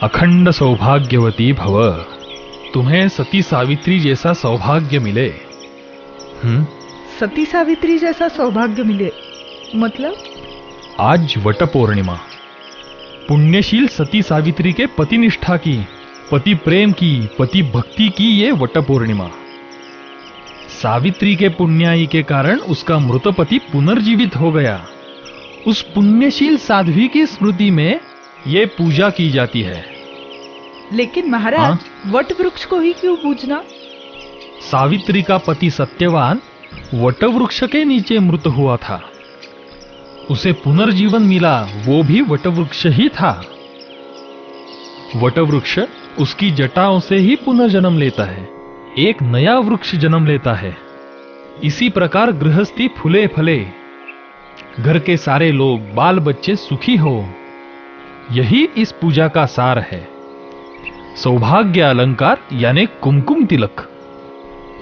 अखंड सौभाग्यवती भव। तुम्हें सती सावित्री जैसा सौभाग्य मिले। सती सावित्री जैसा सौभाग्य मिले मतलब? आज वट पूर्णिमा, पुण्यशील सती सावित्री के पति निष्ठा की, पति प्रेम की, पति भक्ति की ये वट पूर्णिमा। सावित्री के पुण्याई के कारण उसका मृत पति पुनर्जीवित हो गया। उस पुण्यशील साध्वी की स्मृति में ये पूजा की जाती है। लेकिन महाराज, वट वृक्ष को ही क्यों पूजना? सावित्री का पति सत्यवान वट वृक्ष के नीचे मृत हुआ था। उसे पुनर्जीवन मिला, वो भी वट वृक्ष ही था। वट वृक्ष उसकी जटाओं से ही पुनर्जन्म लेता है, एक नया वृक्ष जन्म लेता है। इसी प्रकार गृहस्थी फूले फले, घर के सारे लोग बाल बच्चे सुखी हो, यही इस पूजा का सार है। सौभाग्य अलंकार यानी कुमकुम तिलक,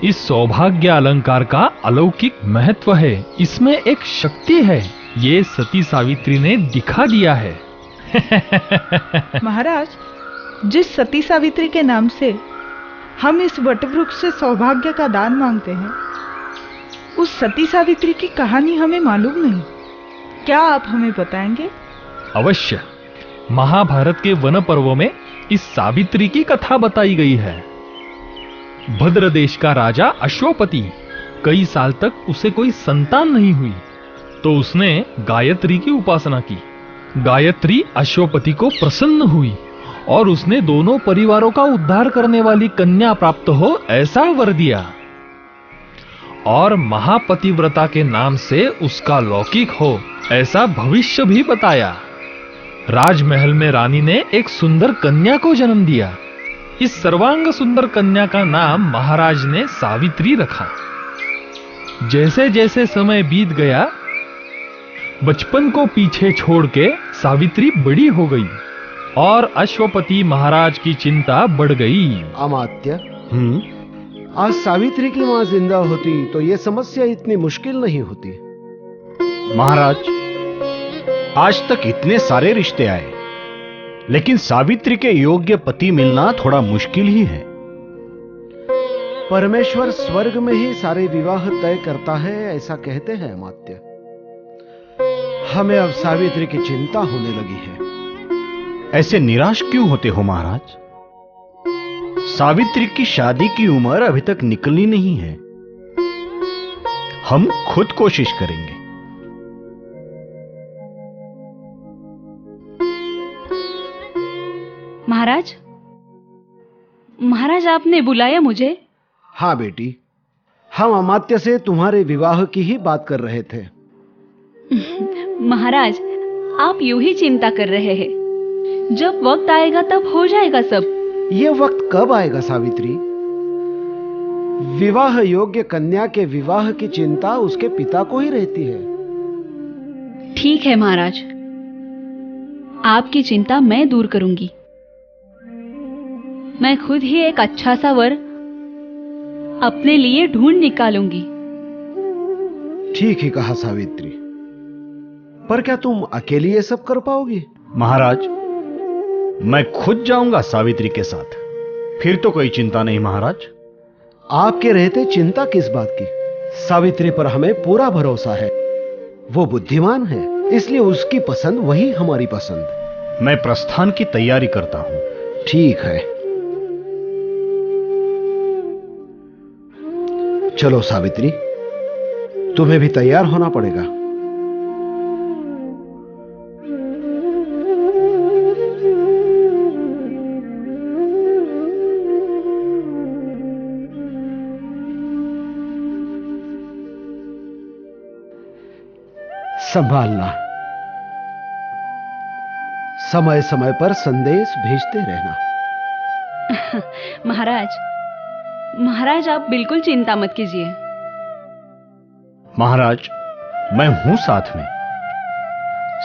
इस सौभाग्य अलंकार का अलौकिक महत्व है। इसमें एक शक्ति है, ये सती सावित्री ने दिखा दिया है। महाराज, जिस सती सावित्री के नाम से हम इस वटवृक्ष से सौभाग्य का दान मांगते हैं, उस सती सावित्री की कहानी हमें मालूम नहीं। क्या आप हमें बताएंगे? अवश्य। महाभारत के वन पर्व में इस सावित्री की कथा बताई गई है। भद्र देश का राजा अश्वपति, कई साल तक उसे कोई संतान नहीं हुई, तो उसने गायत्री की उपासना की। गायत्री अश्वपति को प्रसन्न हुई और उसने दोनों परिवारों का उद्धार करने वाली कन्या प्राप्त हो ऐसा वर दिया, और महापतिव्रता के नाम से उसका लौकिक हो ऐसा भविष्य भी बताया। राजमहल में रानी ने एक सुंदर कन्या को जन्म दिया। इस सर्वांग सुंदर कन्या का नाम महाराज ने सावित्री रखा। जैसे जैसे समय बीत गया, बचपन को पीछे छोड़ के सावित्री बड़ी हो गई और अश्वपति महाराज की चिंता बढ़ गई। अमात्य, आज सावित्री की मां जिंदा होती तो यह समस्या इतनी मुश्किल नहीं होती। महाराज, आज तक इतने सारे रिश्ते आए, लेकिन सावित्री के योग्य पति मिलना थोड़ा मुश्किल ही है। परमेश्वर स्वर्ग में ही सारे विवाह तय करता है, ऐसा कहते हैं अमात्य। हमें अब सावित्री की चिंता होने लगी है। ऐसे निराश क्यों होते हो महाराज? सावित्री की शादी की उम्र अभी तक निकली नहीं है। हम खुद कोशिश करेंगे। महाराज, महाराज आपने बुलाया मुझे? हाँ बेटी, हम अमात्य से तुम्हारे विवाह की ही बात कर रहे थे। महाराज, आप यूं ही चिंता कर रहे हैं। जब वक्त आएगा तब हो जाएगा सब। ये वक्त कब आएगा सावित्री? विवाह योग्य कन्या के विवाह की चिंता उसके पिता को ही रहती है। ठीक है महाराज, आपकी चिंता मैं दूर करूंगी। मैं खुद ही एक अच्छा सा वर अपने लिए ढूंढ निकालूंगी। ठीक ही कहा सावित्री, पर क्या तुम अकेली ये सब कर पाओगी? महाराज, मैं खुद जाऊंगा सावित्री के साथ, फिर तो कोई चिंता नहीं महाराज। आपके रहते चिंता किस बात की? सावित्री पर हमें पूरा भरोसा है। वो बुद्धिमान है, इसलिए उसकी पसंद वही हमारी पसंद। मैं प्रस्थान की तैयारी करता हूं। ठीक है, चलो सावित्री, तुम्हें भी तैयार होना पड़ेगा। संभालना, समय समय पर संदेश भेजते रहना। महाराज आप बिल्कुल चिंता मत कीजिए। महाराज, मैं हूं साथ में।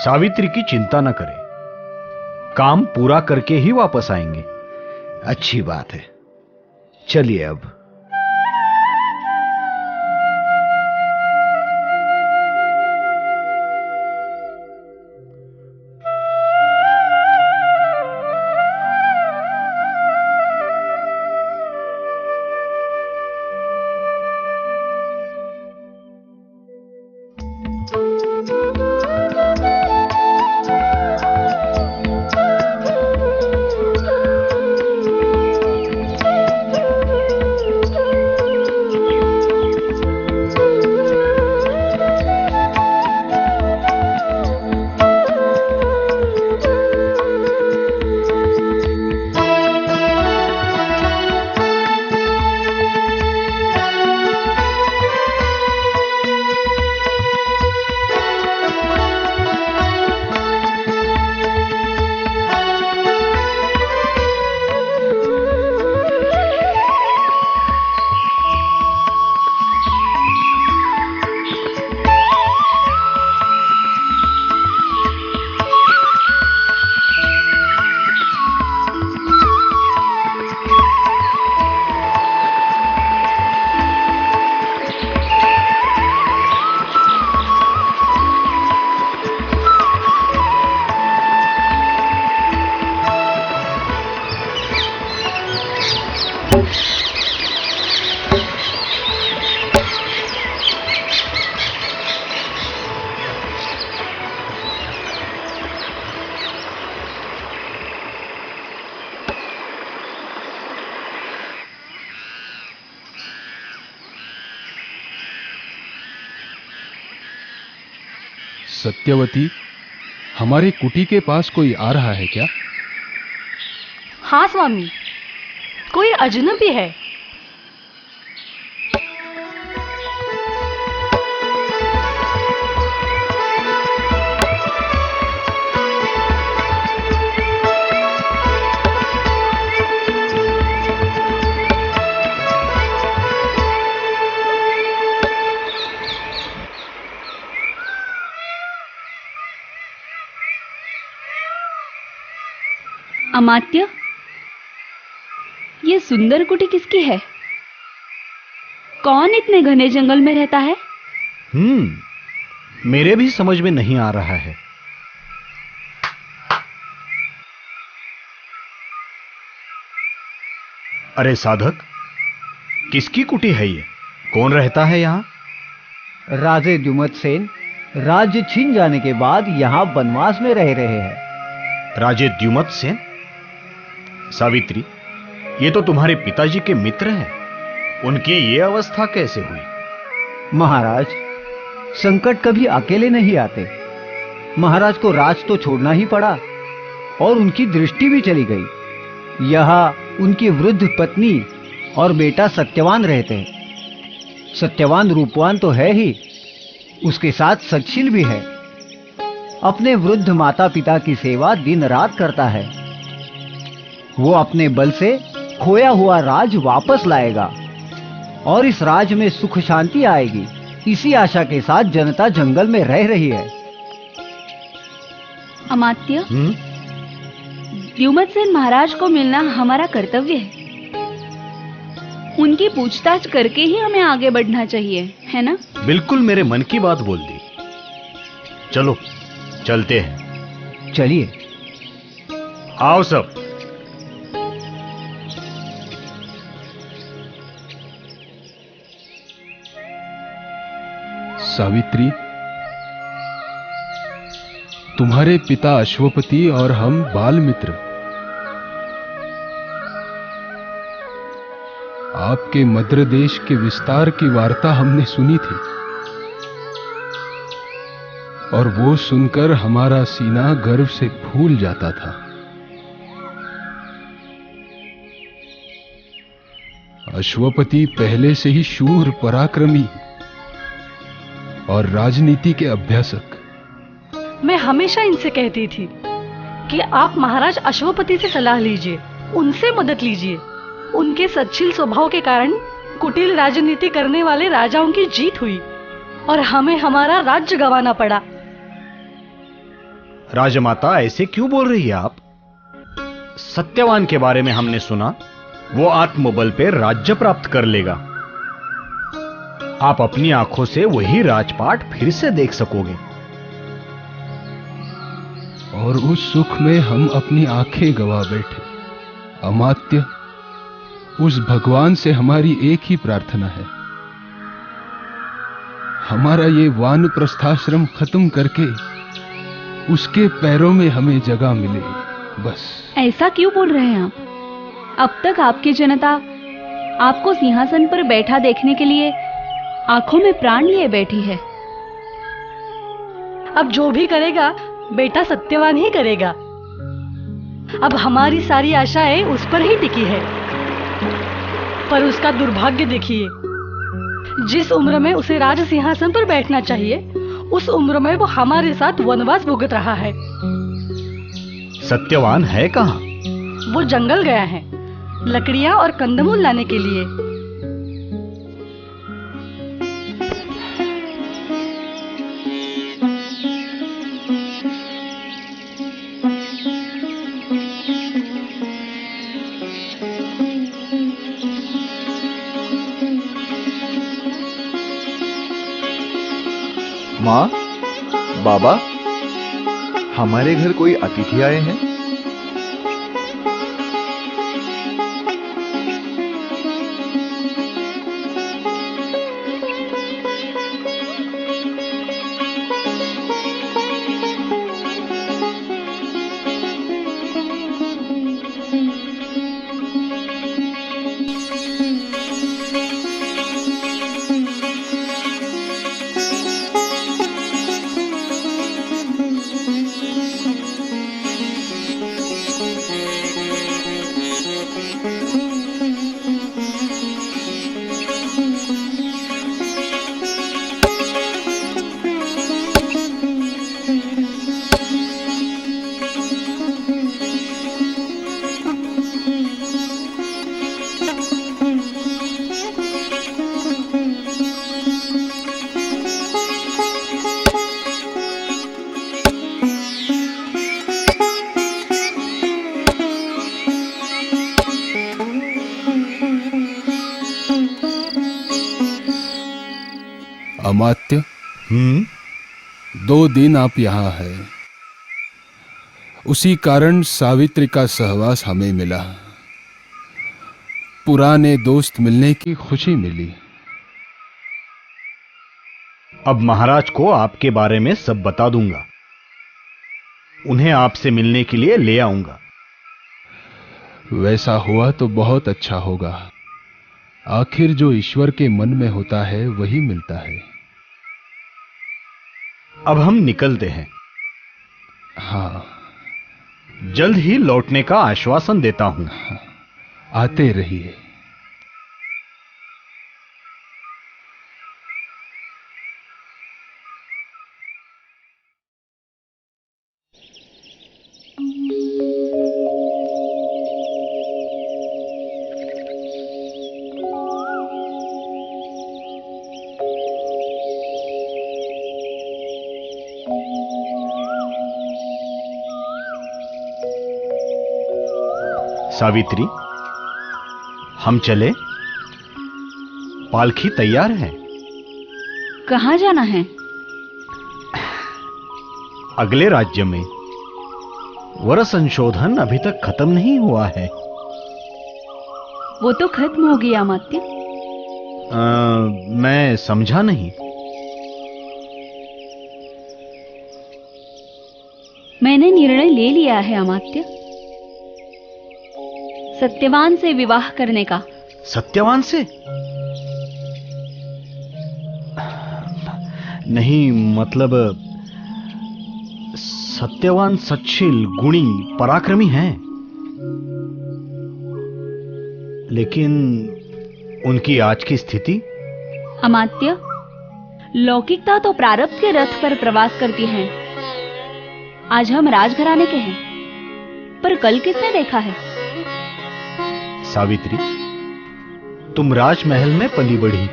सावित्री की चिंता न करें, काम पूरा करके ही वापस आएंगे। अच्छी बात है, चलिए अब। सत्यवती, हमारे कुटी के पास कोई आ रहा है क्या? हाँ स्वामी, कोई अजनबी है। अमात्य, ये सुंदर कुटी किसकी है? कौन इतने घने जंगल में रहता है? मेरे भी समझ में नहीं आ रहा है। अरे साधक, किसकी कुटी है ये? कौन रहता है यहां? राजे द्युमत्सेन राज्य छीन जाने के बाद यहां वनवास में रह रहे हैं। राजे द्युमत्सेन? सावित्री, ये तो तुम्हारे पिताजी के मित्र हैं। उनकी ये अवस्था कैसे हुई? महाराज, संकट कभी अकेले नहीं आते। महाराज को राज तो छोड़ना ही पड़ा और उनकी दृष्टि भी चली गई। यहाँ उनकी वृद्ध पत्नी और बेटा सत्यवान रहते हैं। सत्यवान रूपवान तो है ही, उसके साथ सच्शील भी है। अपने वृद्ध माता पिता की सेवा दिन रात करता है। वो अपने बल से खोया हुआ राज वापस लाएगा और इस राज में सुख शांति आएगी, इसी आशा के साथ जनता जंगल में रह रही है। अमात्य, द्युमत्सेन महाराज को मिलना हमारा कर्तव्य है। उनकी पूछताछ करके ही हमें आगे बढ़ना चाहिए, है ना? बिल्कुल मेरे मन की बात बोल दी। चलो चलते हैं। चलिए। आओ सब। सावित्री, तुम्हारे पिता अश्वपति और हम बाल मित्र। आपके मद्र देश के विस्तार की वार्ता हमने सुनी थी और वो सुनकर हमारा सीना गर्व से फूल जाता था। अश्वपति पहले से ही शूर पराक्रमी और राजनीति के अभ्यासक। मैं हमेशा इनसे कहती थी कि आप महाराज अश्वपति से सलाह लीजिए, उनसे मदद लीजिए। उनके सच्शील स्वभाव के कारण कुटिल राजनीति करने वाले राजाओं की जीत हुई और हमें हमारा राज्य गंवाना पड़ा। राजमाता, ऐसे क्यों बोल रही है आप? सत्यवान के बारे में हमने सुना, वो आत्मबल पे राज्य प्राप्त कर लेगा। आप अपनी आंखों से वही राजपाट फिर से देख सकोगे और उस सुख में हम अपनी आंखें गवा बैठे। अमात्य, उस भगवान से हमारी एक ही प्रार्थना है, हमारा ये वानप्रस्थाश्रम खत्म करके उसके पैरों में हमें जगह मिले, बस। ऐसा क्यों बोल रहे हैं आप? अब तक आपकी जनता आपको सिंहासन पर बैठा देखने के लिए आंखों में प्राण लिए बैठी है। अब जो भी करेगा बेटा सत्यवान ही करेगा। अब हमारी सारी आशाएं उस पर ही टिकी है, पर उसका दुर्भाग्य देखिए। जिस उम्र में उसे राज सिंहासन पर बैठना चाहिए, उस उम्र में वो हमारे साथ वनवास भुगत रहा है। सत्यवान है कहाँ? वो जंगल गया है लकड़ियां और कंदमूल लाने के लिए। माँ, बाबा, हमारे घर कोई अतिथि आए हैं। अमात्य, 2 दिन आप यहाँ हैं। उसी कारण सावित्री का सहवास हमें मिला। पुराने दोस्त मिलने की खुशी मिली। अब महाराज को आपके बारे में सब बता दूंगा। उन्हें आपसे मिलने के लिए ले आऊंगा। वैसा हुआ तो बहुत अच्छा होगा। आखिर जो ईश्वर के मन में होता है वही मिलता है। अब हम निकलते हैं। हाँ, जल्द ही लौटने का आश्वासन देता हूं। आते रहिए। सावित्री, हम चले? पालकी तैयार है। कहाँ जाना है? अगले राज्य में। वर संशोधन अभी तक खत्म नहीं हुआ है। वो तो खत्म हो गया अमात्य। मैं समझा नहीं। मैंने निर्णय ले लिया है अमात्य, सत्यवान से विवाह करने का। सत्यवान से? नहीं, मतलब सत्यवान सच्चिल, गुणी, पराक्रमी हैं, लेकिन उनकी आज की स्थिति। अमात्य, लौकिकता तो प्रारब्ध के रथ पर प्रवास करती है। आज हम राजघराने के हैं, पर कल किसने देखा है? सावित्री, तुम राजमहल में पली बढ़ी,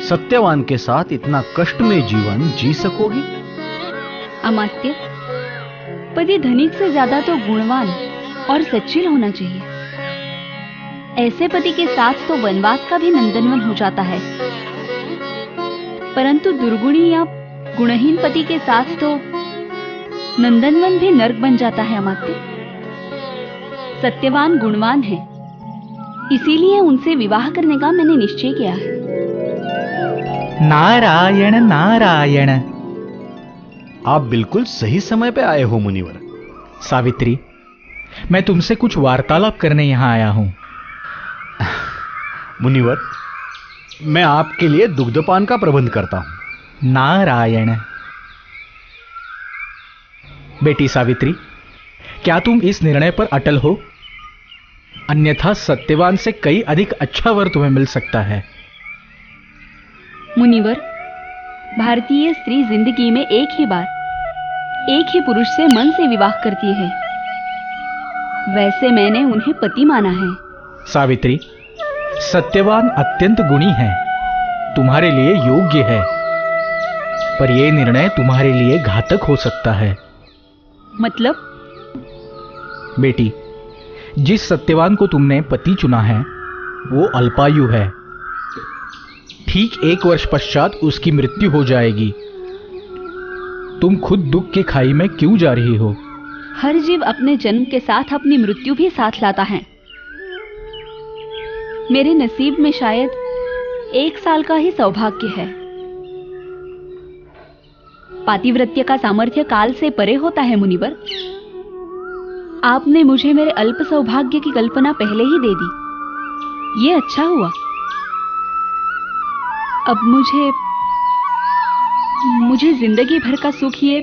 सत्यवान के साथ इतना कष्ट में जीवन जी सकोगी? अमात्य, पति धनिक से ज्यादा तो गुणवान और सच्चिल होना चाहिए। ऐसे पति के साथ तो वनवास का भी नंदनवन हो जाता है, परंतु दुर्गुणी या गुणहीन पति के साथ तो नंदनवन भी नर्क बन जाता है। अमात्य, सत्यवान गुणवान है, इसीलिए उनसे विवाह करने का मैंने निश्चय किया है। नारायण नारायण। आप बिल्कुल सही समय पे आए हो मुनिवर। सावित्री, मैं तुमसे कुछ वार्तालाप करने यहां आया हूं। मुनिवर, मैं आपके लिए दुग्धपान का प्रबंध करता हूं। नारायण। बेटी सावित्री, क्या तुम इस निर्णय पर अटल हो? अन्यथा सत्यवान से कई अधिक अच्छा वर तुम्हें मिल सकता है। मुनिवर, भारतीय स्त्री जिंदगी में एक ही बार एक ही पुरुष से मन से विवाह करती है। वैसे मैंने उन्हें पति माना है। सावित्री, सत्यवान अत्यंत गुणी है, तुम्हारे लिए योग्य है, पर यह निर्णय तुम्हारे लिए घातक हो सकता है। मतलब? बेटी, जिस सत्यवान को तुमने पति चुना है वो अल्पायु है। ठीक 1 वर्ष पश्चात उसकी मृत्यु हो जाएगी। तुम खुद दुख की खाई में क्यों जा रही हो? हर जीव अपने जन्म के साथ अपनी मृत्यु भी साथ लाता है। मेरे नसीब में शायद 1 साल का ही सौभाग्य है। पातिव्रत्य का सामर्थ्य काल से परे होता है मुनिवर। आपने मुझे मेरे अल्प सौभाग्य की कल्पना पहले ही दे दी। ये अच्छा हुआ। अब मुझे जिंदगी भर का सुख ये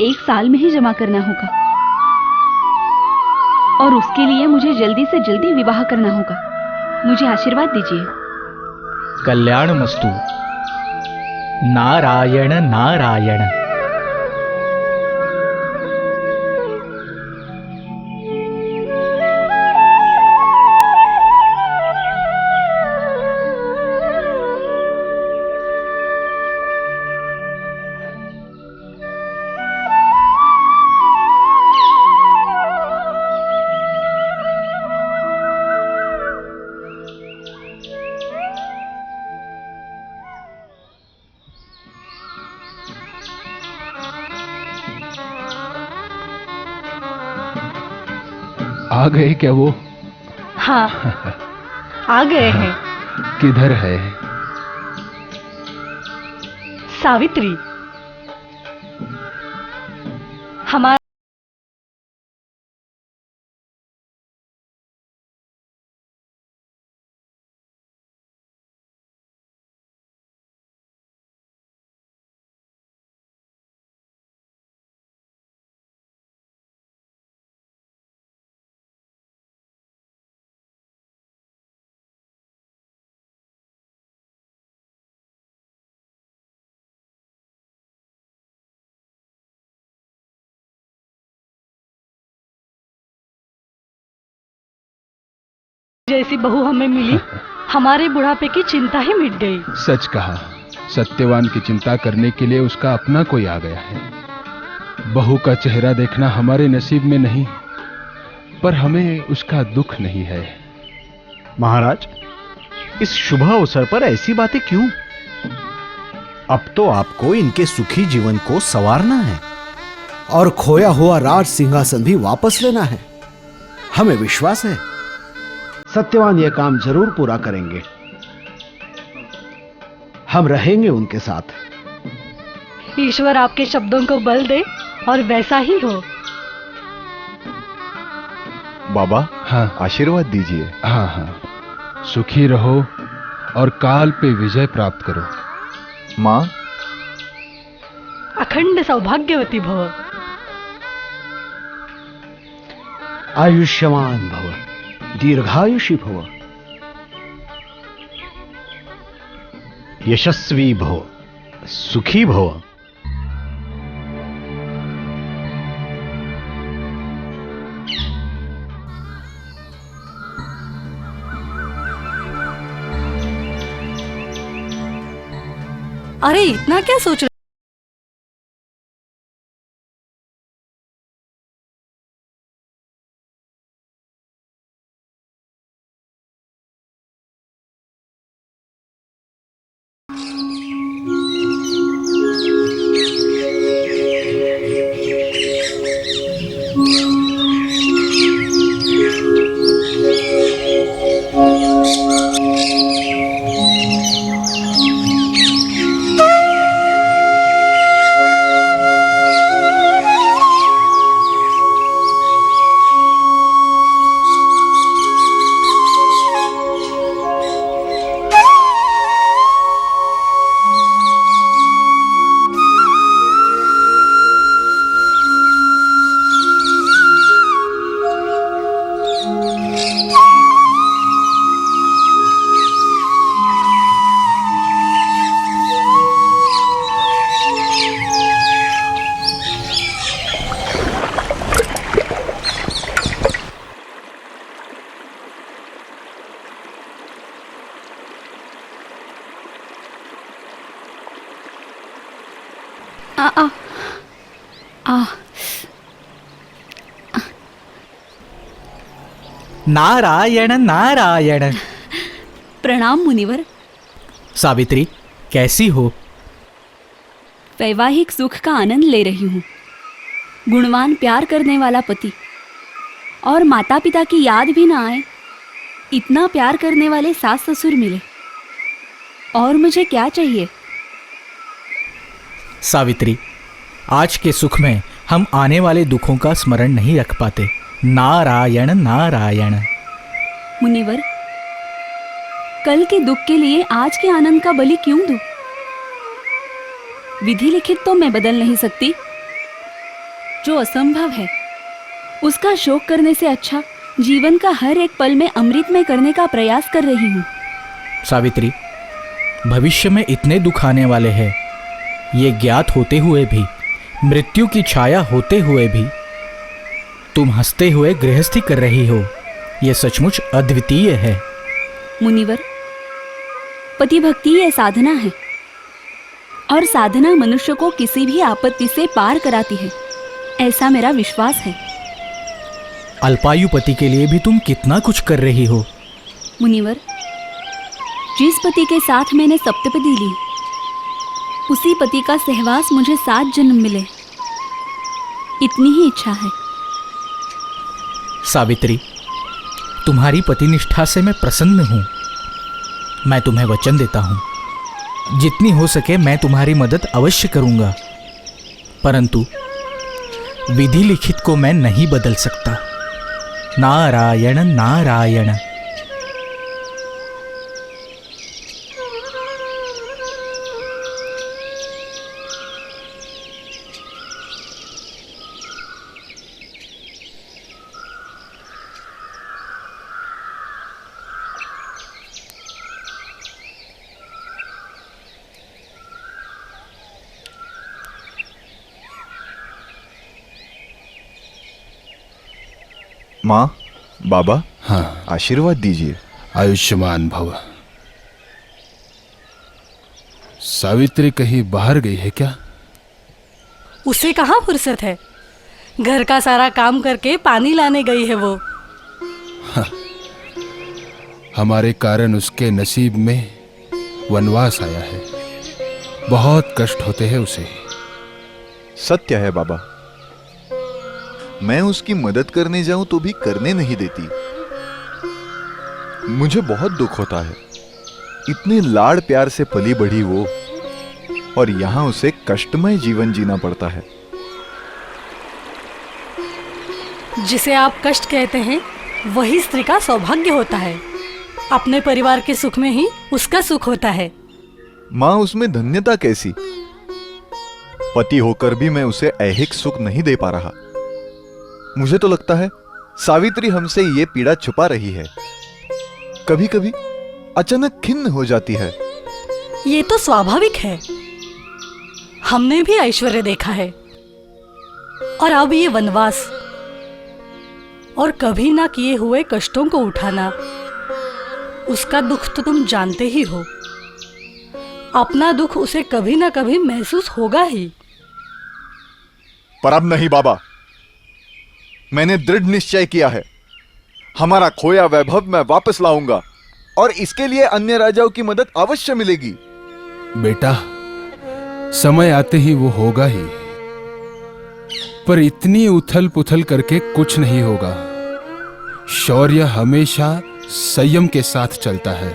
1 साल में ही जमा करना होगा, और उसके लिए मुझे जल्दी से जल्दी विवाह करना होगा। मुझे आशीर्वाद दीजिए। कल्याणमस्तु। नारायण नारायण। आ गए क्या वो? हाँ, आ गए हैं। किधर है? सावित्री, हमारा जैसी बहू हमें मिली, हमारे बुढ़ापे की चिंता ही मिट गई। सच कहा, सत्यवान की चिंता करने के लिए उसका अपना कोई आ गया है। बहू का चेहरा देखना हमारे नसीब में नहीं, पर हमें उसका दुख नहीं है। महाराज, इस शुभ अवसर पर ऐसी बातें क्यों? अब तो आपको इनके सुखी जीवन को संवारना है और खोया हुआ राज सिंहासन भी वापस लेना है। हमें विश्वास है सत्यवान यह काम जरूर पूरा करेंगे। हम रहेंगे उनके साथ। ईश्वर आपके शब्दों को बल दे और वैसा ही हो। बाबा, हाँ, आशीर्वाद दीजिए। हाँ हाँ, सुखी रहो और काल पे विजय प्राप्त करो। मां, अखंड सौभाग्यवती भव। आयुष्यमान भव, दीर्घायुषी भव। यशस्वी भव, सुखी भव। अरे इतना क्या सोच रहे? नारायण नारायण। प्रणाम मुनिवर। सावित्री, कैसी हो? वैवाहिक सुख का आनंद ले रही हूँ। गुणवान प्यार करने वाला पति और माता पिता की याद भी ना आए, इतना प्यार करने वाले सास ससुर मिले, और मुझे क्या चाहिए? सावित्री, आज के सुख में हम आने वाले दुखों का स्मरण नहीं रख पाते। नारायण नारायण। मुनिवर, कल के दुख के लिए आज के आनंद का बलि क्यों दूं? विधि लिखित तो मैं बदल नहीं सकती। जो असंभव है उसका शोक करने से अच्छा जीवन का हर एक पल में अमृतमय करने का प्रयास कर रही हूँ। सावित्री, भविष्य में इतने दुख आने वाले हैं, ये ज्ञात होते हुए भी, मृत्यु की छाया होते हुए भी तुम हंसते हुए गृहस्थी कर रही हो, यह सचमुच अद्वितीय है। मुनिवर, पति भक्ति ये साधना है, और साधना मनुष्य को किसी भी आपत्ति से पार कराती है, ऐसा मेरा विश्वास है। अल्पायु पति के लिए भी तुम कितना कुछ कर रही हो। मुनिवर, जिस पति के साथ मैंने सप्तपदी ली, उसी पति का सहवास मुझे 7 जन्म मिले, इतनी ही इच्छा है। सावित्री, तुम्हारी पतिनिष्ठा से मैं प्रसन्न हूं। मैं तुम्हें वचन देता हूं, जितनी हो सके मैं तुम्हारी मदद अवश्य करूंगा, परंतु विधि लिखित को मैं नहीं बदल सकता। नारायण नारायण। माँ, बाबा, हाँ, आशीर्वाद दीजिए। आयुष्मान भव। सावित्री कहीं बाहर गई है क्या? उसे कहाँ फुर्सत है, घर का सारा काम करके पानी लाने गई है वो। हाँ, हमारे कारण उसके नसीब में वनवास आया है। बहुत कष्ट होते हैं उसे। सत्य है बाबा, मैं उसकी मदद करने जाऊं तो भी करने नहीं देती। मुझे बहुत दुख होता है। इतने लाड़ प्यार से पली बढ़ी वो, और यहां उसे कष्टमय जीवन जीना पड़ता है। जिसे आप कष्ट कहते हैं वही स्त्री का सौभाग्य होता है। अपने परिवार के सुख में ही उसका सुख होता है। मां, उसमें धन्यता कैसी? पति होकर भी मैं उसे ऐहिक सुख नहीं दे पा रहा। मुझे तो लगता है सावित्री हमसे ये पीड़ा छुपा रही है। कभी कभी अचानक खिन्न हो जाती है। ये तो स्वाभाविक है। हमने भी ऐश्वर्य देखा है, और अब ये वनवास और कभी ना किए हुए कष्टों को उठाना, उसका दुख तो तुम जानते ही हो। अपना दुख उसे कभी ना कभी महसूस होगा ही। पर अब नहीं बाबा, मैंने दृढ़ निश्चय किया है। हमारा खोया वैभव मैं वापस लाऊंगा, और इसके लिए अन्य राजाओं की मदद अवश्य मिलेगी। बेटा, समय आते ही वो होगा ही, पर इतनी उथल पुथल करके कुछ नहीं होगा। शौर्य हमेशा संयम के साथ चलता है,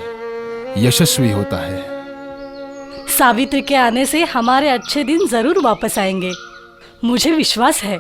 यशस्वी होता है। सावित्री के आने से हमारे अच्छे दिन जरूर वापस आएंगे, मुझे विश्वास है।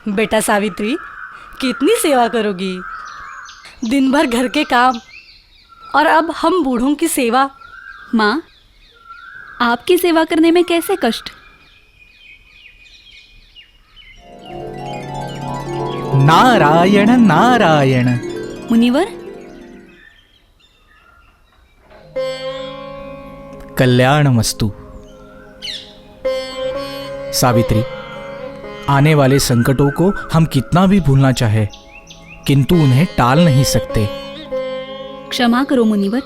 बेटा सावित्री, कितनी सेवा करोगी? दिन भर घर के काम, और अब हम बूढ़ों की सेवा। माँ, आपकी सेवा करने में कैसे कष्ट? नारायण नारायण। मुनिवर, कल्याणमस्तु। सावित्री, आने वाले संकटों को हम कितना भी भूलना चाहे, किंतु उन्हें टाल नहीं सकते। क्षमा करो मुनिवर,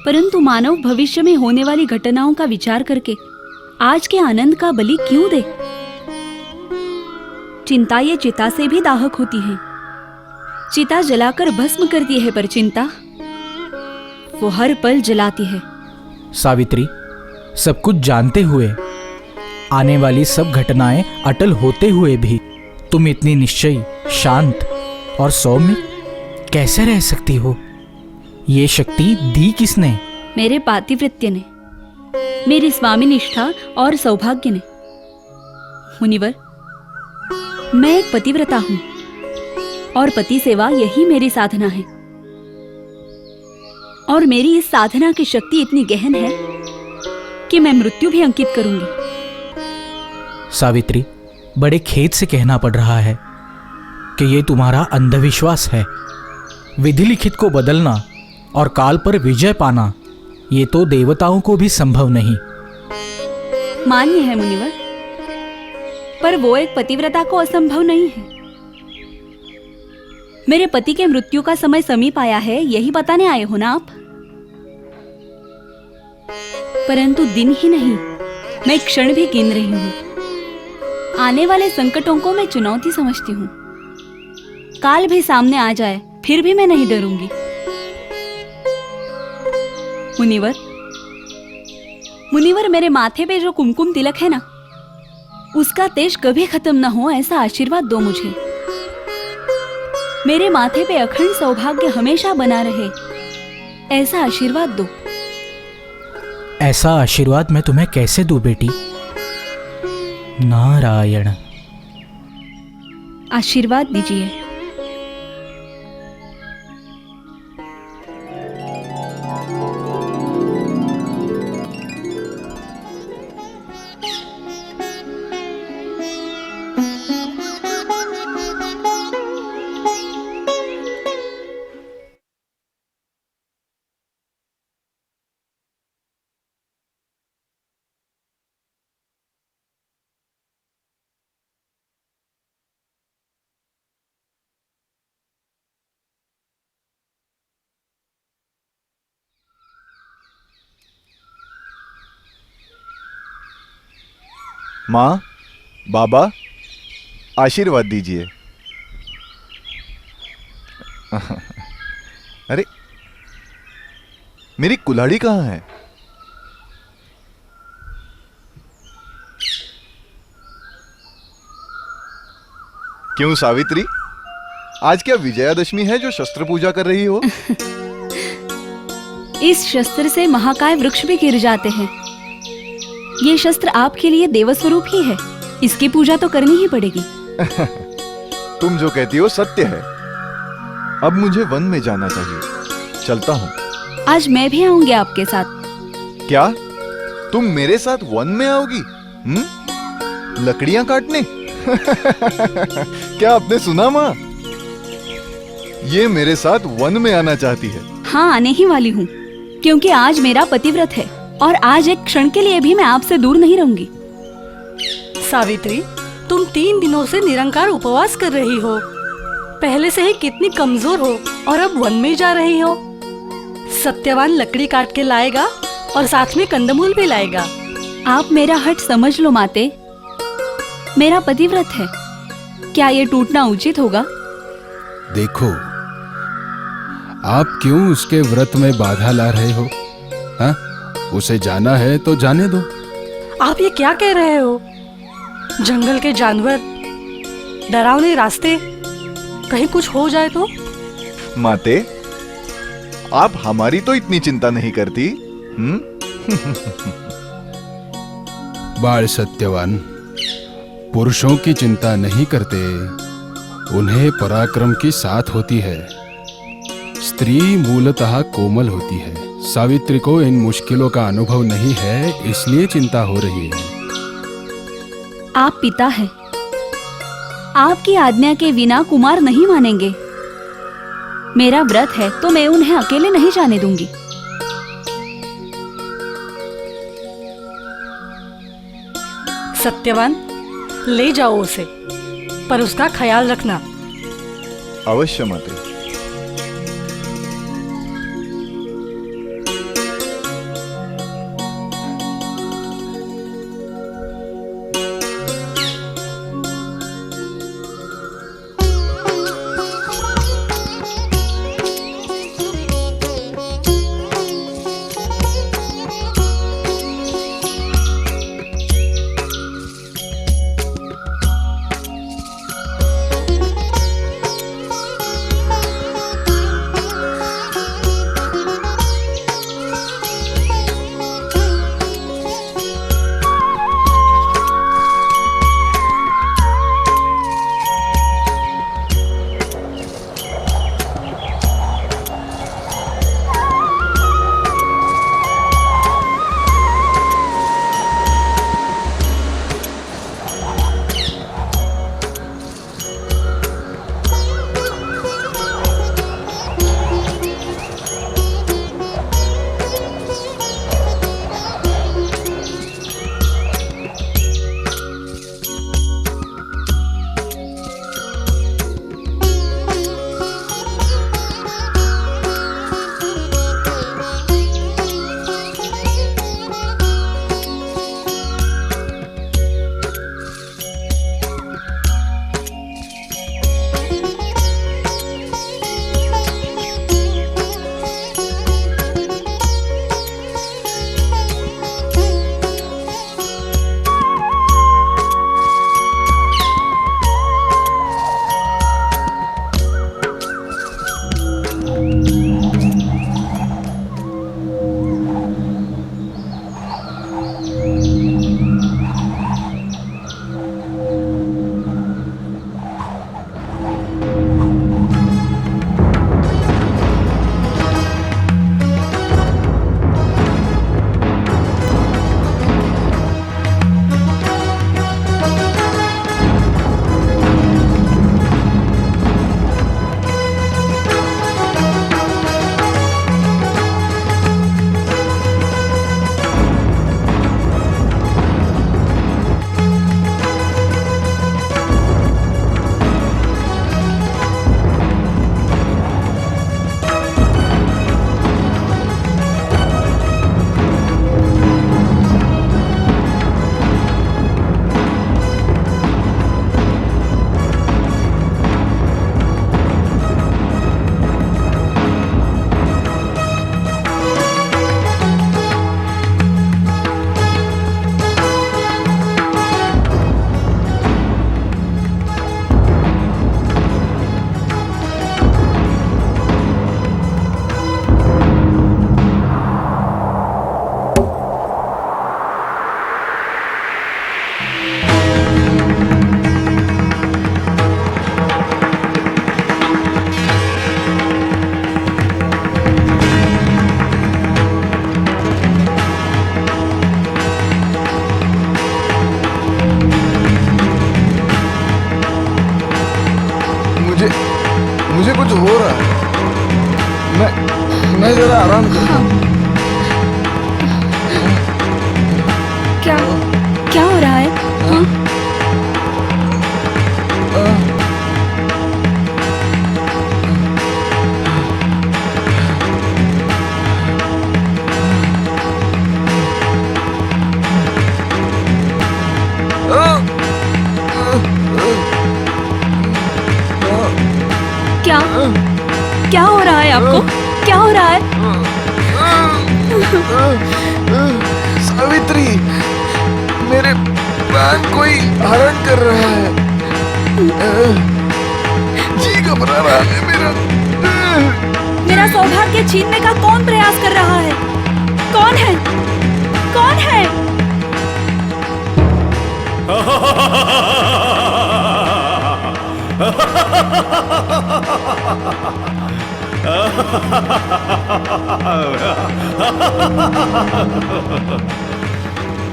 परंतु मानव भविष्य में होने वाली घटनाओं का विचार करके आज के आनंद का बलि क्यों दे? चिंता ये चिता से भी दाहक होती है। चिता जलाकर भस्म करती है, पर चिंता वो हर पल जलाती है। सावित्री, सब कुछ जानते हुए, आने वाली सब घटनाएं अटल होते हुए भी तुम इतनी निश्चयी, शांत और सौम्य कैसे रह सकती हो? ये शक्ति दी किसने? मेरे पातिव्रत्य ने, मेरी स्वामी निष्ठा और सौभाग्य ने। मुनिवर, मैं एक पतिव्रता हूं, और पति सेवा यही मेरी साधना है। और मेरी इस साधना की शक्ति इतनी गहन है कि मैं मृत्यु भी अंकित करूंगी। सावित्री, बड़े खेद से कहना पड़ रहा है कि ये तुम्हारा अंधविश्वास है। विधि लिखित को बदलना और काल पर विजय पाना ये तो देवताओं को भी संभव नहीं। मान्य है मुनिवर, पर वो एक पतिव्रता को असंभव नहीं है। मेरे पति के मृत्यु का समय समीप आया है, यही बताने आए हो ना आप? परंतु दिन ही नहीं, मैं क्षण भी गिन रही हूं। आने वाले संकटों को मैं चुनौती समझती हूं। काल भी सामने आ जाए फिर भी मैं नहीं डरूंगी। मुनिवर, मेरे माथे पे जो कुमकुम तिलक है ना, उसका तेज कभी खत्म ना हो, ऐसा आशीर्वाद दो मुझे। मेरे माथे पे अखंड सौभाग्य हमेशा बना रहे, ऐसा आशीर्वाद दो। ऐसा आशीर्वाद मैं तुम्हें कैसे दूं बेटी? नारायण। आशीर्वाद दीजिए। माँ, बाबा, आशीर्वाद दीजिए। अरे, मेरी कुल्हाड़ी कहाँ है? क्यों सावित्री, आज क्या विजयादशमी है जो शस्त्र पूजा कर रही हो? इस शस्त्र से महाकाय वृक्ष भी गिर जाते हैं। ये शस्त्र आपके लिए देवस्वरूप ही है, इसकी पूजा तो करनी ही पड़ेगी। तुम जो कहती हो सत्य है। अब मुझे वन में जाना चाहिए, चलता हूँ। आज मैं भी आऊंगी आपके साथ। क्या तुम मेरे साथ वन में आओगी? लकड़ियां काटने? क्या आपने सुना माँ? ये मेरे साथ वन में आना चाहती है। हाँ, आने ही वाली हूँ, क्योंकि आज मेरा पतिव्रत है और आज एक क्षण के लिए भी मैं आपसे दूर नहीं रहूंगी। सावित्री, तुम 3 दिनों से निरंकार उपवास कर रही हो। पहले से ही कितनी कमजोर हो और अब वन में जा रही हो। सत्यवान लकड़ी काट के लाएगा और साथ में कंदमूल भी लाएगा। आप मेरा हट समझ लो माते, मेरा पतिव्रत है, क्या ये टूटना उचित होगा? देखो, आप क्यों उसके व्रत में बाधा ला रहे हो? हाँ, उसे जाना है तो जाने दो। आप ये क्या कह रहे हो? जंगल के जानवर, डरावने रास्ते, कहीं कुछ हो जाए तो? माते, आप हमारी तो इतनी चिंता नहीं करती। बाल सत्यवान, पुरुषों की चिंता नहीं करते, उन्हें पराक्रम की साथ होती है। स्त्री मूलतः कोमल होती है। सावित्री को इन मुश्किलों का अनुभव नहीं है, इसलिए चिंता हो रही है। आप पिता हैं, आपकी आज्ञा के बिना कुमार नहीं मानेंगे। मेरा व्रत है तो मैं उन्हें अकेले नहीं जाने दूंगी। सत्यवान, ले जाओ उसे, पर उसका ख्याल रखना। अवश्य माते। आराम करो। क्या क्या हो रहा है? हाँ? क्या क्या हो रहा है आपको? क्या हो रहा है? सावित्री, मेरे प्राण कोई हरण कर रहा है। जी घबरा रहा है मेरा। मेरा सौभाग्य छीनने का कौन प्रयास कर रहा है? कौन है? कौन है?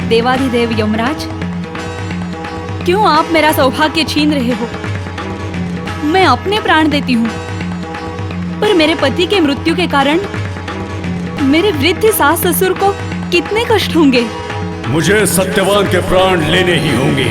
देवाधिदेव यमराज, क्यों आप मेरा सौभाग्य छीन रहे हो? मैं अपने प्राण देती हूँ, पर मेरे पति के मृत्यु के कारण मेरे वृद्ध सास ससुर को कितने कष्ट होंगे। मुझे सत्यवान के प्राण लेने ही होंगे।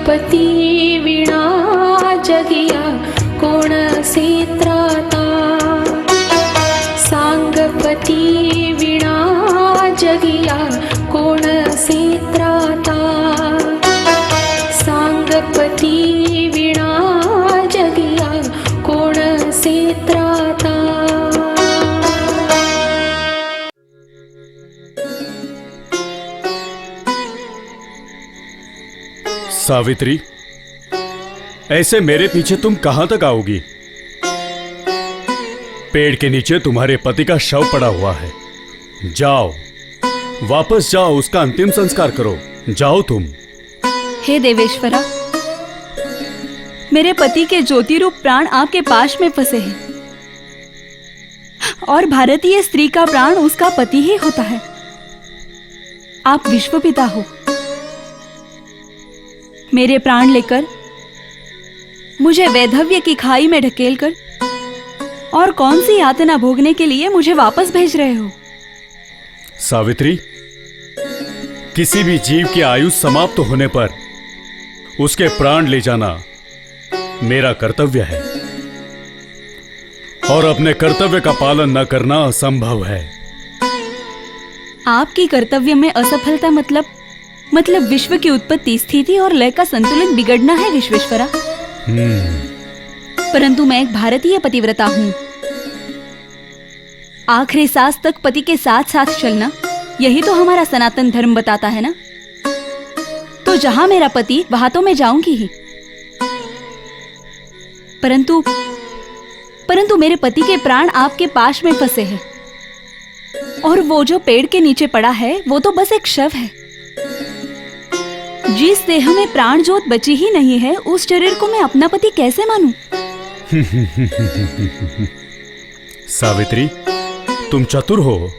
पती विणा जगिया कोण से त्राता। सांगपती विणा जगिया कोण से त्राता। सांगपती विणा जगिया कोण से त्राता। सावित्री, ऐसे मेरे पीछे तुम कहां तक आओगी? पेड़ के नीचे तुम्हारे पति का शव पड़ा हुआ है। जाओ, वापस जाओ, उसका अंतिम संस्कार करो। जाओ तुम। हे देवेश्वरा, मेरे पति के ज्योति रूप प्राण आपके पाश में फंसे हैं, और भारतीय स्त्री का प्राण उसका पति ही होता है। आप विश्वपिता हो। मेरे प्राण लेकर मुझे वैधव्य की खाई में ढकेलकर और कौन सी यातना भोगने के लिए मुझे वापस भेज रहे हो? सावित्री, किसी भी जीव की आयु समाप्त होने पर उसके प्राण ले जाना मेरा कर्तव्य है, और अपने कर्तव्य का पालन न करना असंभव है। आपकी कर्तव्य में असफलता मतलब विश्व की उत्पत्ति, स्थिति और लय का संतुलन बिगड़ना है विश्वेश्वरा। परंतु मैं एक भारतीय पतिव्रता हूं। आखिरी सांस तक पति के साथ साथ चलना, यही तो हमारा सनातन धर्म बताता है ना। तो जहां मेरा पति, वहां तो मैं जाऊंगी ही। परंतु मेरे पति के प्राण आपके पाश में फंसे हैं, और वो जो पेड़ के नीचे पड़ा है वो तो बस एक शव है। जिस देह में प्राण ज्योत बची ही नहीं है, उस शरीर को मैं अपना पति कैसे मानूं? सावित्री, तुम चतुर हो।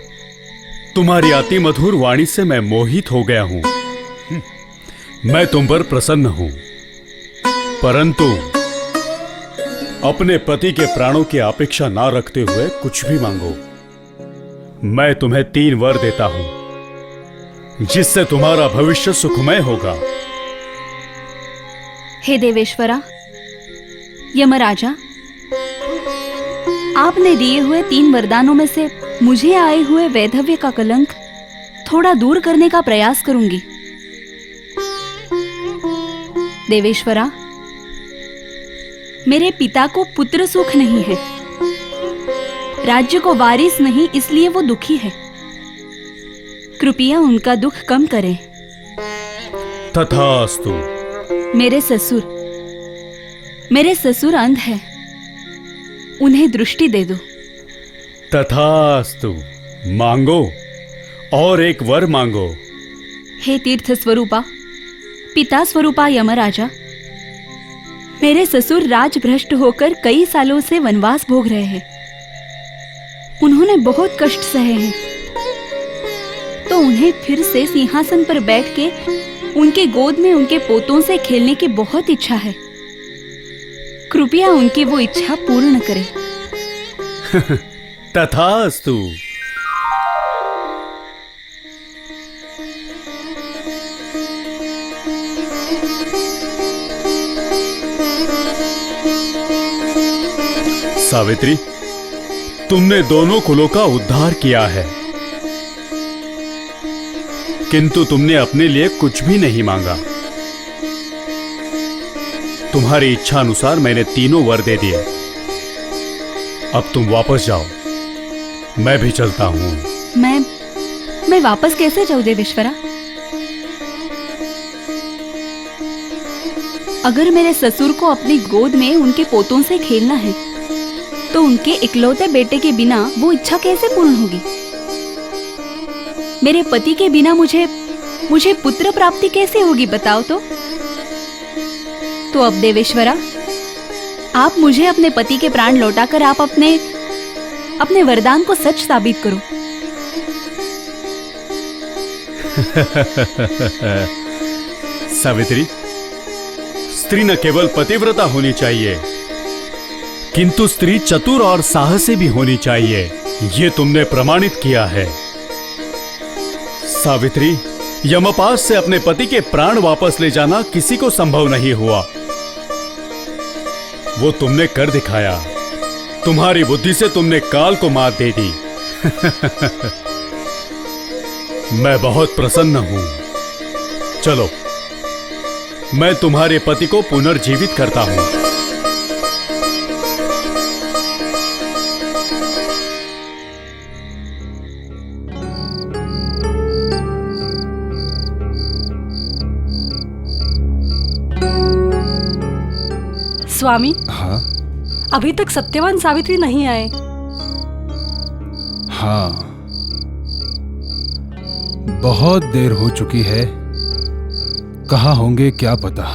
तुम्हारी अति मधुर वाणी से मैं मोहित हो गया हूं। मैं तुम पर प्रसन्न हूं, परंतु अपने पति के प्राणों की अपेक्षा ना रखते हुए कुछ भी मांगो। मैं तुम्हें 3 वर देता हूं, जिससे तुम्हारा भविष्य सुखमय होगा। हे देवेश्वरा, यमराजा, आपने दिए हुए 3 वरदानों में से मुझे आए हुए वैधव्य का कलंक थोड़ा दूर करने का प्रयास करूंगी। देवेश्वरा, मेरे पिता को पुत्र सुख नहीं है, राज्य को वारिस नहीं, इसलिए वो दुखी है। कृपया उनका दुख कम करें। तथास्तु। मेरे ससुर, मेरे ससुर अंध हैं, उन्हें दृष्टि दे दो। तथास्तु, मांगो और एक वर मांगो। हे तीर्थ स्वरूपा, पिता स्वरूपा यमराजा, मेरे ससुर राजभ्रष्ट होकर कई सालों से वनवास भोग रहे हैं। उन्होंने बहुत कष्ट सहे हैं, तो उन्हें फिर से सिंहासन पर बैठ के उनके गोद में उनके पोतों से खेलने की बहुत इच्छा है। कृपया उनकी वो इच्छा पूर्ण करें। तथास्तु। सावित्री, तुमने दोनों कुलों का उद्धार किया है, किंतु तुमने अपने लिए कुछ भी नहीं मांगा। तुम्हारी इच्छा अनुसार मैंने तीनों वर दे दिए। अब तुम वापस जाओ, मैं भी चलता हूं। मैं वापस कैसे जाऊं देवेश्वरा? अगर मेरे ससुर को अपनी गोद में उनके पोतों से खेलना है, तो उनके इकलौते बेटे के बिना वो इच्छा कैसे पूर्ण होगी? मेरे पति के बिना मुझे पुत्र प्राप्ति कैसे होगी, बताओ तो? तो अब देवेश्वरा, आप मुझे अपने पति के प्राण लौटाकर आप अपने वरदान को सच साबित करो। सावित्री, स्त्री न केवल पतिव्रता होनी चाहिए, किंतु स्त्री चतुर और साहसी भी होनी चाहिए। ये तुमने प्रमाणित किया है। सावित्री, यमपाश से अपने पति के प्राण वापस ले जाना किसी को संभव नहीं हुआ। वो तुमने कर दिखाया। तुम्हारी बुद्धि से तुमने काल को मात दे दी। मैं बहुत प्रसन्न हूं। चलो, मैं तुम्हारे पति को पुनर्जीवित करता हूं। स्वामी, हाँ अभी तक सत्यवान सावित्री नहीं आए। हाँ, बहुत देर हो चुकी है। कहाँ होंगे क्या पता।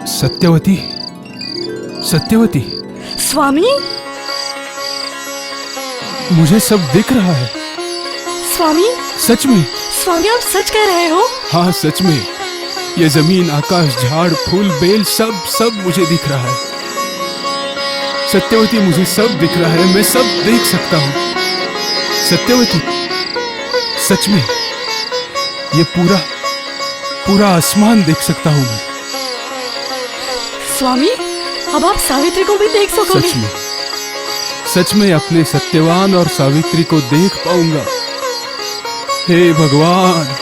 सत्यवती, सत्यवती, स्वामी, मुझे सब दिख रहा है। स्वामी, सच में? स्वामी, आप सच कह रहे हो? हाँ, सच में। ये जमीन, आकाश, झाड़, फूल, बेल, सब मुझे दिख रहा है। सत्यवती, मुझे सब दिख रहा है। मैं सब देख सकता हूँ। सत्यवती, सच में ये पूरा आसमान देख सकता हूँ मैं। स्वामी, अब आप सावित्री को भी देख सकोगे? सच में अपने सत्यवान और सावित्री को देख पाऊंगा। हे भगवान!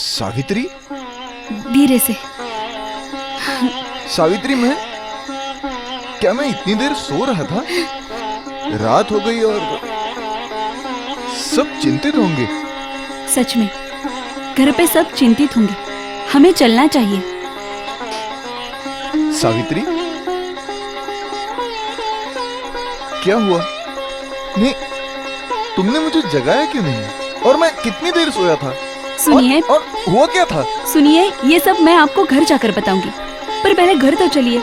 सावित्री, धीरे से। सावित्री, क्या मैं इतनी देर सो रहा था? रात हो गई और सब चिंतित होंगे। सच में घर पे सब चिंतित होंगे। हमें चलना चाहिए। सावित्री, क्या हुआ? नहीं, तुमने मुझे जगाया क्यों नहीं? और मैं कितनी देर सोया था? सुनिए, और हुआ क्या था? सुनिए, ये सब मैं आपको घर जाकर बताऊंगी, पर पहले घर तो चलिए।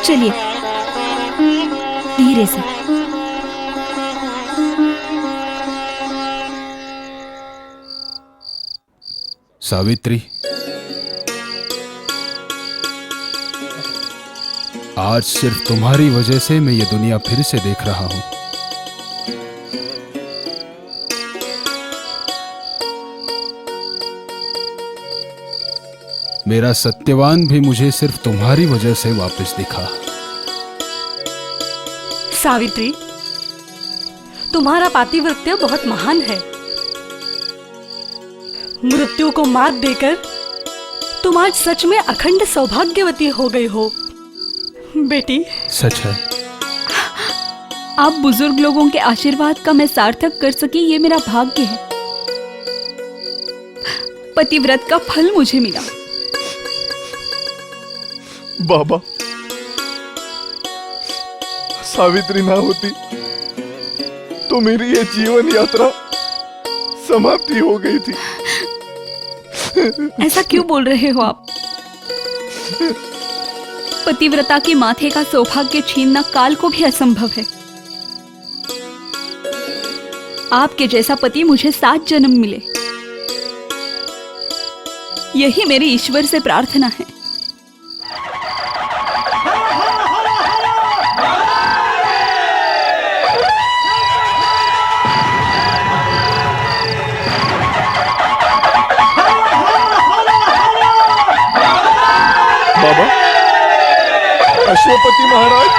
चलिए, धीरे से। सावित्री, आज सिर्फ तुम्हारी वजह से मैं ये दुनिया फिर से देख रहा हूं। मेरा सत्यवान भी मुझे सिर्फ तुम्हारी वजह से वापस दिखा। सावित्री, तुम्हारा पातिव्रत्य बहुत महान है। मृत्यु को मात देकर तुम आज सच में अखंड सौभाग्यवती हो गई हो बेटी। सच है। आप बुजुर्ग लोगों के आशीर्वाद का मैं सार्थक कर सकी, ये मेरा भाग्य है। पतिव्रत का फल मुझे मिला। बाबा, सावित्री ना होती तो मेरी ये जीवन यात्रा समाप्ति हो गई थी। ऐसा क्यों बोल रहे हो आप? पतिव्रता के माथे का सौभाग्य छीनना काल को भी असंभव है। आपके जैसा पति मुझे 7 जन्म मिले, यही मेरी ईश्वर से प्रार्थना है। बाबा, अश्वपति महाराज,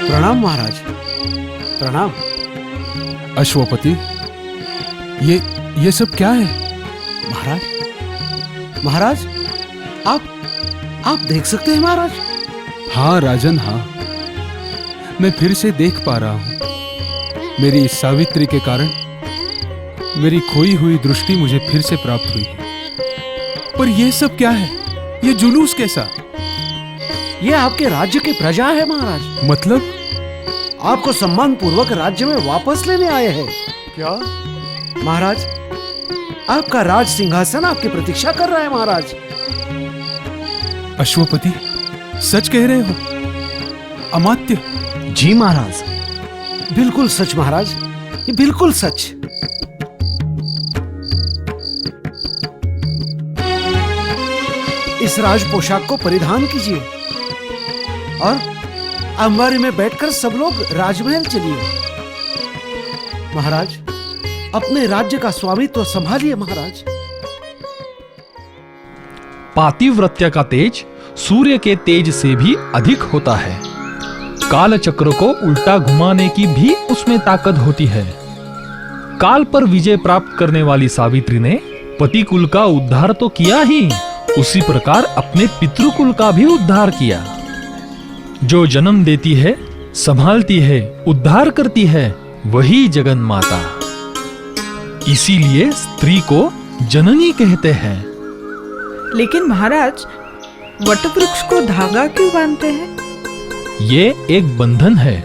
प्रणाम महाराज, प्रणाम। अश्वपति, ये सब क्या है? महाराज, महाराज, आप देख सकते हैं महाराज? हाँ राजन, हाँ, मैं फिर से देख पा रहा हूं। मेरी सावित्री के कारण मेरी खोई हुई दृष्टि मुझे फिर से प्राप्त हुई। पर यह सब क्या है? ये जुलूस कैसा? ये आपके राज्य की प्रजा है महाराज। मतलब? आपको सम्मान पूर्वक राज्य में वापस लेने आए हैं। क्या महाराज? आपका राज सिंहासन आपकी प्रतीक्षा कर रहा है महाराज। अश्वपति, सच कह रहे हो? अमात्य? जी महाराज, बिल्कुल सच महाराज, ये बिल्कुल सच। इस राज पोशाक को परिधान कीजिए और अंबारी में बैठकर सब लोग राजमहल चलिए। महाराज, अपने राज्य का स्वामित्व संभालिए महाराज। पातिव्रत्य का तेज सूर्य के तेज से भी अधिक होता है। काल चक्र को उल्टा घुमाने की भी उसमें ताकत होती है। काल पर विजय प्राप्त करने वाली सावित्री ने पति कुल का उद्धार तो किया ही, उसी प्रकार अपने पितृकुल का भी उद्धार किया। जो जन्म देती है, संभालती है, उद्धार करती है, वही जगन माता। इसीलिए स्त्री को जननी कहते हैं। लेकिन महाराज, वटवृक्ष को धागा क्यों बांधते हैं? ये एक बंधन है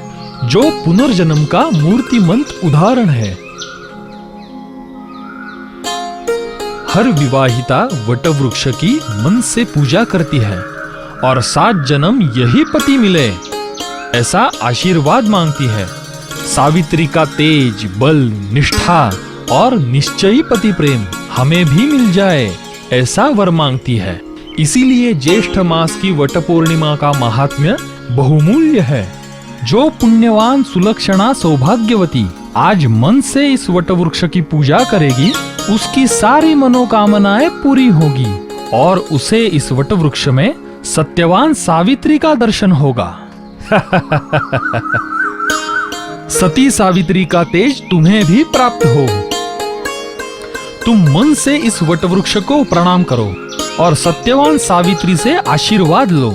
जो पुनर्जन्म का मूर्तिमंत उदाहरण है। हर विवाहिता वटवृक्ष की मन से पूजा करती है और 7 जन्म यही पति मिले, ऐसा आशीर्वाद मांगती है। सावित्री का तेज, बल, निष्ठा और निश्चयी पति प्रेम हमें भी मिल जाए, ऐसा वर मांगती है। इसीलिए ज्येष्ठ मास की वट पूर्णिमा का महात्म्य बहुमूल्य है। जो पुण्यवान सुलक्षणा सौभाग्यवती आज मन से इस वटवृक्ष की पूजा करेगी, उसकी सारी मनोकामनाएं पूरी होगी और उसे इस वटवृक्ष में सत्यवान सावित्री का दर्शन होगा। सती सावित्री का तेज तुम्हें भी प्राप्त हो। तुम मन से इस वटवृक्ष को प्रणाम करो और सत्यवान सावित्री से आशीर्वाद लो।